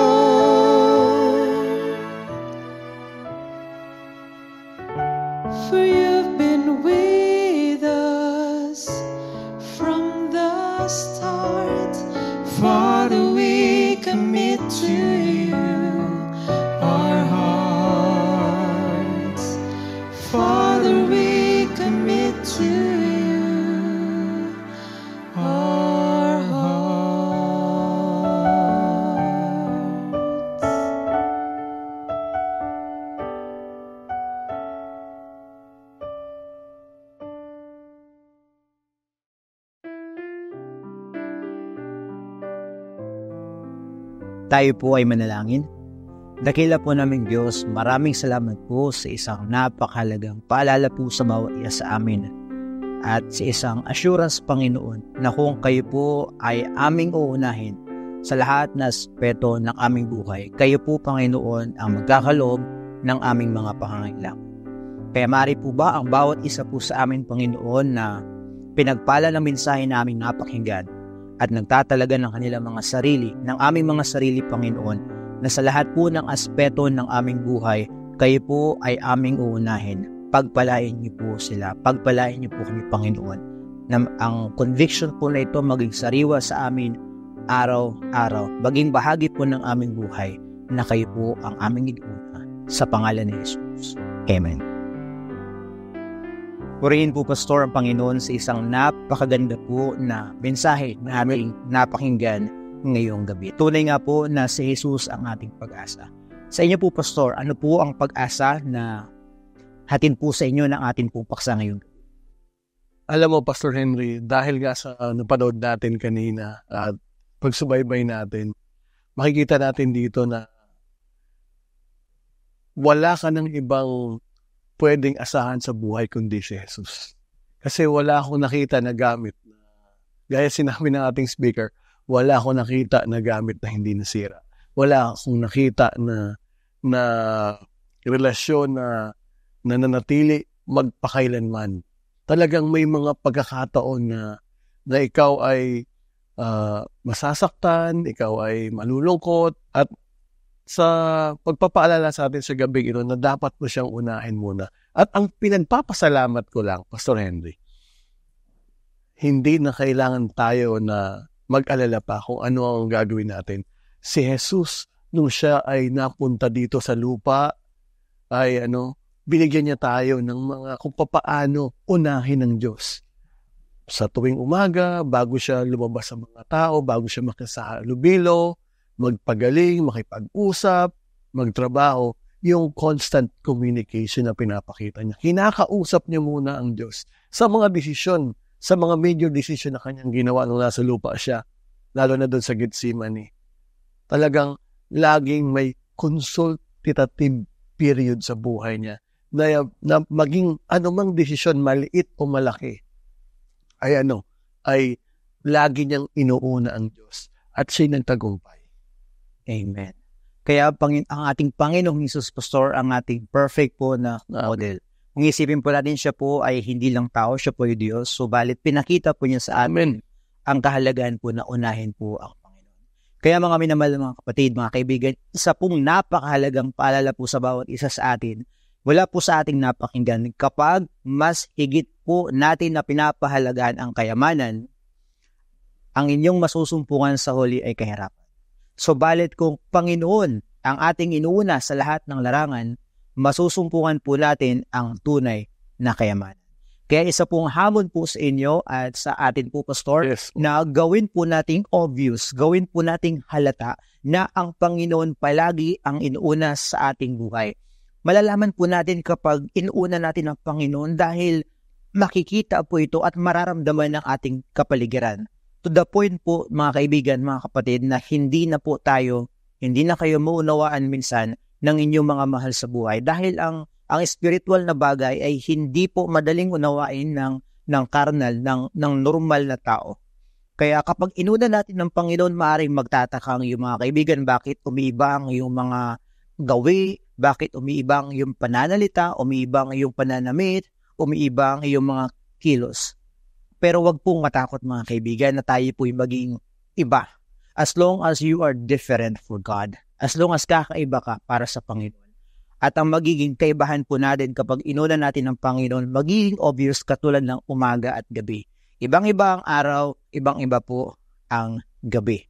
For you've been with us from the start. Father, we commit to you our hearts. Father, we commit to you our hearts. Tayo po ay manalangin. Dakila po naming Diyos, maraming salamat po sa isang napakahalagang paalala po sa bawat isa sa amin at sa isang assurance, Panginoon, na kung kayo po ay aming uunahin sa lahat na aspeto ng aming buhay, kayo po, Panginoon, ang magkakaloob ng aming mga pangangailangan. Kaya maaari po ba ang bawat isa po sa amin, Panginoon, na pinagpala ng mensahe naming napakinggan at nagtatalaga ng kanilang mga sarili, ng aming mga sarili, Panginoon, na sa lahat po ng aspeto ng aming buhay, kayo po ay aming uunahin. Pagpalain niyo po sila, pagpalain niyo po kami, Panginoon, na ang conviction po na ito maging sariwa sa amin araw-araw, maging bahagi po ng aming buhay, na kayo po ang aming inuuna. Sa pangalan ni Jesus. Amen. Purihin po, Pastor, ang Panginoon sa isang napakaganda po na mensahe na aming napakinggan ngayong gabi. Tunay nga po na si Jesus ang ating pag-asa. Sa inyo po, Pastor, ano po ang pag-asa na hatid po sa inyo ng ating pong paksa ngayong gabi? Alam mo, Pastor Henry, dahil nga sa napanood natin kanina at pagsubaybay natin, makikita natin dito na wala ka ng ibang pwedeng asahan sa buhay kundi si Jesus. Kasi wala akong nakita na gamit. Gaya sinabi ng ating speaker, wala akong nakita na gamit na hindi nasira. Wala akong nakita na relasyon na nananatili magpakailanman. Talagang may mga pagkakataon na ikaw ay masasaktan, ikaw ay malulungkot, at sa pagpapaalala sa atin sa gabing ito na dapat mo siyang unahin muna. At ang pinagpapasalamat ko lang, Pastor Henry, hindi na kailangan tayo na mag-alala pa kung ano ang gagawin natin. Si Jesus, nung siya ay napunta dito sa lupa, ay binigyan niya tayo ng mga kung papaano unahin ng Diyos. Sa tuwing umaga, bago siya lumabas sa mga tao, bago siya makisalubilo, magpagaling, makipag-usap, magtrabaho, yung constant communication na pinapakita niya. Kinakausap niya muna ang Diyos sa mga desisyon, sa mga major decision na kanyang ginawa nung nasa lupa siya, lalo na doon sa Gethsemane. Talagang laging may consultative period sa buhay niya na maging anumang desisyon, maliit o malaki, ay lagi niyang inuuna ang Diyos at siya'y nagtagumpay. Amen. Kaya ang ating Panginoong Jesus, Pastor, ang ating perfect po na model. Kung isipin po natin, siya po ay hindi lang tao, siya po ay Diyos. Subalit pinakita po niya sa amin ang kahalagahan po na unahin po ang Panginoon. Kaya mga minamahal mga kapatid, mga kaibigan, isa pong napakahalagang paalala po sa bawat isa sa atin Wala po sa ating napakinggan kapag mas higit po natin na pinapahalagaan ang kayamanan, ang inyong masusumpungan sa huli ay kahirapan. Subalit kung Panginoon ang ating inuuna sa lahat ng larangan, masusumpungan po natin ang tunay na kayamanan. Kaya isa pong hamon po sa inyo at sa atin po, Pastor, na gawin po nating obvious, gawin po nating halata na ang Panginoon palagi ang inuuna sa ating buhay. Malalaman po natin kapag inuuna natin ang Panginoon dahil makikita po ito at mararamdaman ng ating kapaligiran. To the point po, mga kaibigan, mga kapatid, na hindi na kayo maunawaan minsan ng inyong mga mahal sa buhay dahil ang spiritual na bagay ay hindi po madaling unawain ng carnal, ng normal na tao. Kaya kapag inuna natin ng Panginoon, maaaring magtataka ang iyong mga kaibigan, bakit umiiba ang iyong mga gawi, bakit umiiba ang iyong pananalita, umiiba ang iyong pananamit, umiiba ang iyong mga kilos. Pero wag pong matakot, mga kaibigan, na tayo po'y maging iba. As long as you are different for God, as long as kakaiba ka para sa Panginoon. At ang magiging kaibahan po natin kapag inuna natin ng Panginoon, magiging obvious katulad ng umaga at gabi. Ibang-iba ang araw, ibang-iba po ang gabi.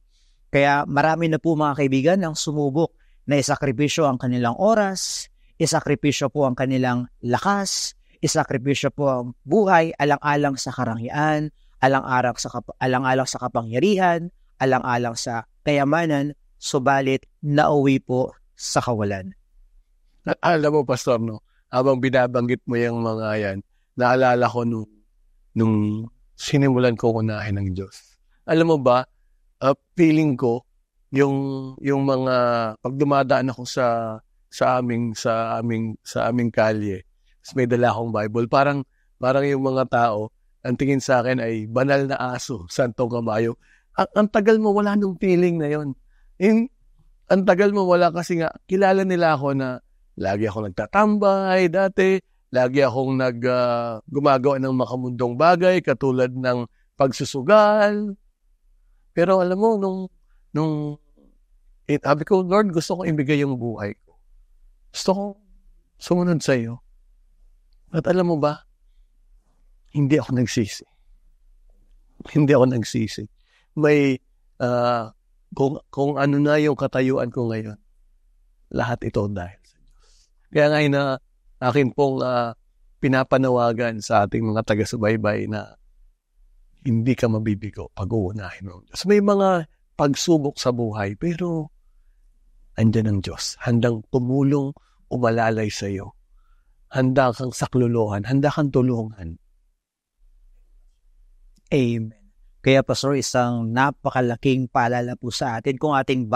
Kaya marami na po, mga kaibigan, ang sumubok na isakripisyo ang kanilang oras, isakripisyo po ang kanilang lakas, isakripisyo po ang buhay, alang-alang sa karangyaan, alang-alang sa kapangyarihan, alang-alang sa kayamanan, subalit nauwi po sa kawalan. Alam mo, Pastor, no? Habang binabanggit mo yung mga yan, naalala ko nung sinimulan ko unahin ng Diyos. Alam mo ba, feeling ko, yung mga pag dumadaan ako sa aming kalye, may dala akong Bible, parang yung mga tao ang tingin sa akin ay banal na aso, santong kamayo. Ang tagal mo wala nung feeling na yon. Ang tagal mo wala kasi nga kilala nila ako na lagi akong nagtatambay dati, lagi akong gumagawa ng makamundong bagay katulad ng pagsusugal. Pero alam mo nung sabi ko, Lord, gusto kong ibigay yung buhay ko. Gusto kong sumunod sa iyo. At alam mo ba, hindi ako nagsisi. May, kung ano na yung katayuan ko ngayon, lahat ito dahil sa Diyos. Kaya ngayon na akin pong pinapanawagan sa ating mga taga-subaybay na hindi ka mabibigo pag-uunahin mo. So, may mga pagsubok sa buhay, pero andyan ang Diyos. Handang tumulong, umalalay sa iyo. Handa kang sakluluhan, handa kang tulungan. Amen. Kaya, Pastor, isang napakalaking paalala po sa atin kung ating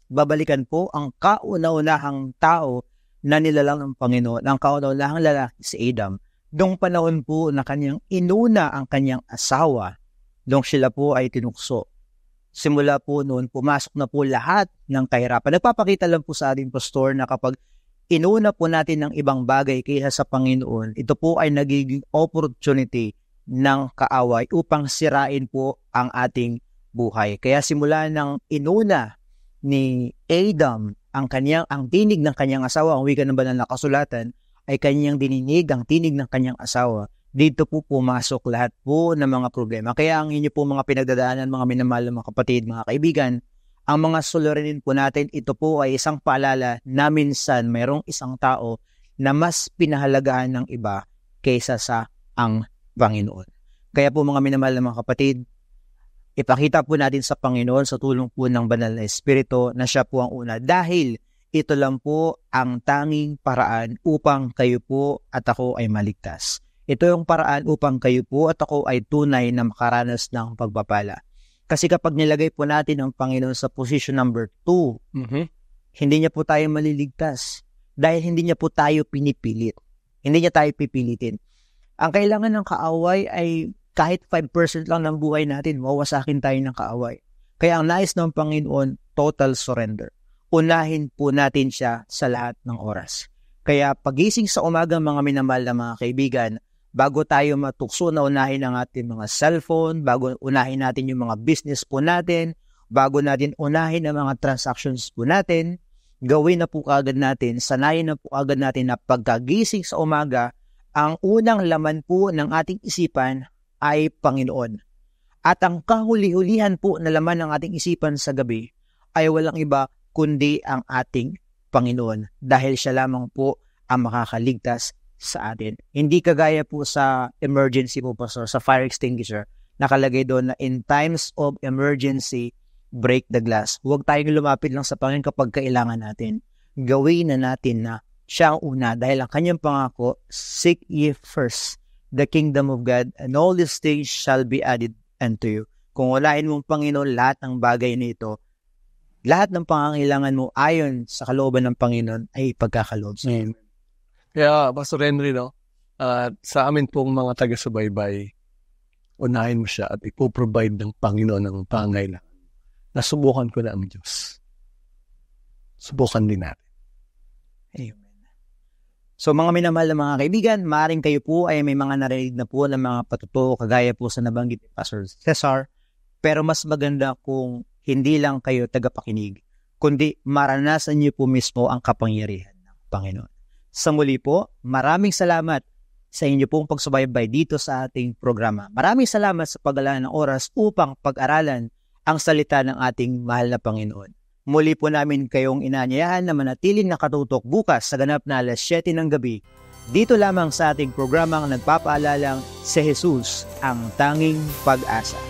babalikan po ang kauna-unahang tao na nilalang ng Panginoon, ang kauna-unahang lalaki si Adam. Noong panahon po na kanyang inuna ang kanyang asawa, noong sila po ay tinukso. Simula po noon, pumasok na po lahat ng kahirapan. Nagpapakita lang po sa ating Pastor na kapag inuna po natin ng ibang bagay kaysa sa Panginoon, ito po ay nagiging opportunity ng kaaway upang sirain po ang ating buhay. Kaya simula ng inuna ni Adam ang tinig ng kanyang asawa, ang wika ng banal na kasulatan, ay kanyang dininig ang tinig ng kanyang asawa. Dito po pumasok lahat po ng mga problema. Kaya ang inyo po mga pinagdadaanan, mga minamahal mga kapatid, mga kaibigan, ang mga suliranin po natin, ito po ay isang paalala na minsan mayroong isang tao na mas pinahalagahan ng iba kaysa sa ang Panginoon. Kaya po mga minamahal na mga kapatid, ipakita po natin sa Panginoon sa tulong po ng Banal na Espiritu na siya po ang una dahil ito lang po ang tanging paraan upang kayo po at ako ay maligtas. Ito yung paraan upang kayo po at ako ay tunay na makaranas ng pagpapala. Kasi kapag nilagay po natin ang Panginoon sa position number 2, hindi niya po tayo maliligtas dahil hindi niya po tayo pinipilit. Hindi niya tayo pipilitin. Ang kailangan ng kaaway ay kahit 5% lang ng buhay natin, mawawasakin tayo ng kaaway. Kaya ang nais ng Panginoon, total surrender. Unahin po natin siya sa lahat ng oras. Kaya pagising sa umaga, mga minamahal na mga kaibigan, bago tayo matukso na unahin ang ating mga cellphone, bago unahin natin yung mga business po natin, bago natin unahin ang mga transactions po natin, gawin na po kaagad natin, sanayin na po kaagad natin na pagkagising sa umaga, ang unang laman po ng ating isipan ay Panginoon. At ang kahuli-hulihan po na laman ng ating isipan sa gabi ay walang iba kundi ang ating Panginoon, dahil siya lamang po ang makakaligtas sa atin. Hindi kagaya po sa emergency po, Pastor, sa fire extinguisher, nakalagay doon na in times of emergency, break the glass. Huwag tayong lumapit lang sa Panginoon kapag kailangan natin. Gawin na natin na siya ang una, dahil ang kanyang pangako, seek ye first the kingdom of God, and all these things shall be added unto you. Kung walain mong Panginoon lahat ng bagay na ito, lahat ng pangangailangan mo ayon sa kalooban ng Panginoon ay pagkakaloob sa iyo. Kaya, Pastor Henry, sa amin pong mga taga-subaybay, unahin mo siya at ipoprovide ng Panginoon ng pangangailangan. Nasubukan ko na ang Diyos. Subukan din natin. Amen. So mga minamahal na mga kaibigan, maaaring kayo po ay may mga narinig na po ng mga patuto kagaya po sa nabanggit ni Pastor Cesar, pero mas maganda kung hindi lang kayo tagapakinig, kundi maranasan niyo po mismo ang kapangyarihan ng Panginoon. Sa muli po, maraming salamat sa inyo pong pagsubaybay dito sa ating programa. Maraming salamat sa paglalaan ng oras upang pag-aralan ang salita ng ating mahal na Panginoon. Muli po namin kayong inaanyayahan na manatiling nakatutok bukas sa ganap na alas 7 ng gabi, dito lamang sa ating programang nagpapaalalang si Jesus ang tanging pag-asa.